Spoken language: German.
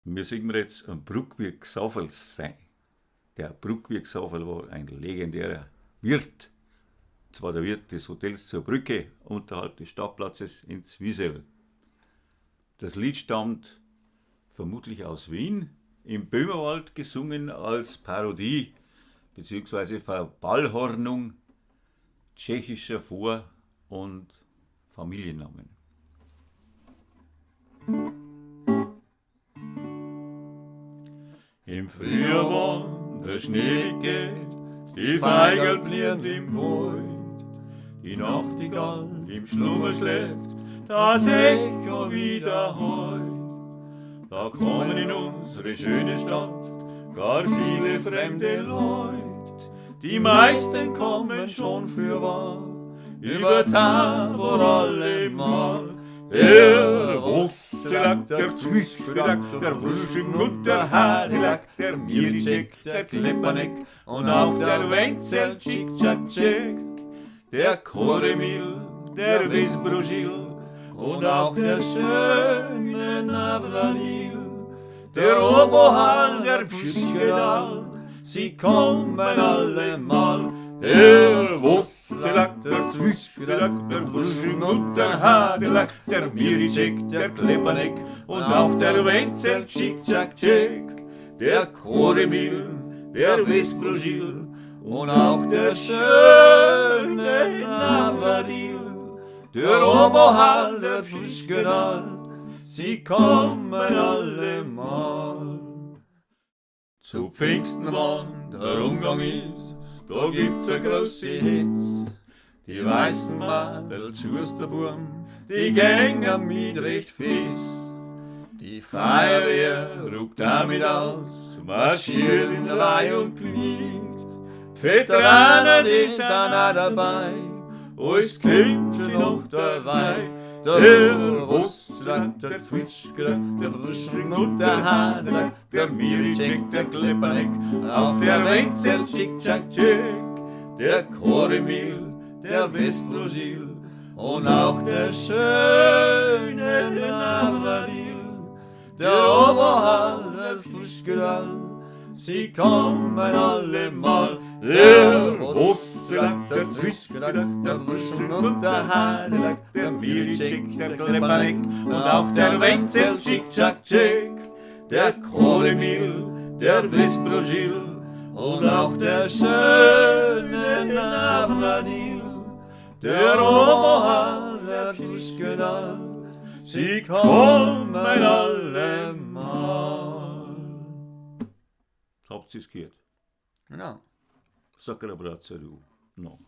Wir singen jetzt einen Bruckwied Gsavels sein. Der Bruckwied Gsavel war ein legendärer Wirt. Das war der Wirt des Hotels zur Brücke unterhalb des Stadtplatzes in Zwiesel. Das Lied stammt vermutlich aus Wien, im Böhmerwald gesungen als Parodie bzw. Verballhornung tschechischer Vor- und Familiennamen. Im Frühjahr, wann der Schnee geht, die Veigel blühen im Wald, die Nachtigall im Schlummer schläft, das Echo wieder heult. Da kommen in unsere schöne Stadt gar viele fremde Leute, die meisten kommen schon für wahr, über Tabor allemal. Der Wosselak, der Zwischgedack, der Wusching und der Hadelack, der Miricek, der Kleppaneck und auch der Wenzel, Tschik-Tschak-Tschek, der Koremil, der Vesbrogil und auch der schöne Navranil, der Obohal, der Pschkedal, sie kommen allemal. Der Wosselak, der Zwischgedack, der Wusching und der Hadelack, der Miricek, der Kleppaneck und auch der Wenzel, Tschik-Tschak-Tschek, der Koremil, der Vesbrogil und auch der schöne Navranil, der Obohal, der Pschkedal, sie kommen allemal. Zu Pfingsten, wann der Umgang ist, da gibt's a große Hitz. Die weißen Madel, Schusterburm, die gängen mit recht fest. Die Feuerwehr ruckt damit aus, marschiert in Reihe und Glied. Veteranen, die sind auch dabei, alles kommt schon noch dabei. Der Wosselak, der Zwitschgedack, der Wusching und der Hadelack, der Miricek, der Kleppaneck, auch der Wenzel, Tschik-Tschak-Tschek, der Koremil, der Vesbrogil und auch der schöne Navranil, der Oberhal, der Zwitschgedack, sie kommen allemal. Der Wosselak, der Zwischgedack, der Wusching und der Hadelack, der Miricek, der Kleppaneck und auch der Wenzel, Tschik-Tschak-Tschek, der Koremil, der Vesbrogil und auch der schöne Navranil, der Obohal, der Zwischgedack, sie kommen allemal. Habt ihr's gehört? Genau. Sackerbratzer, du. No.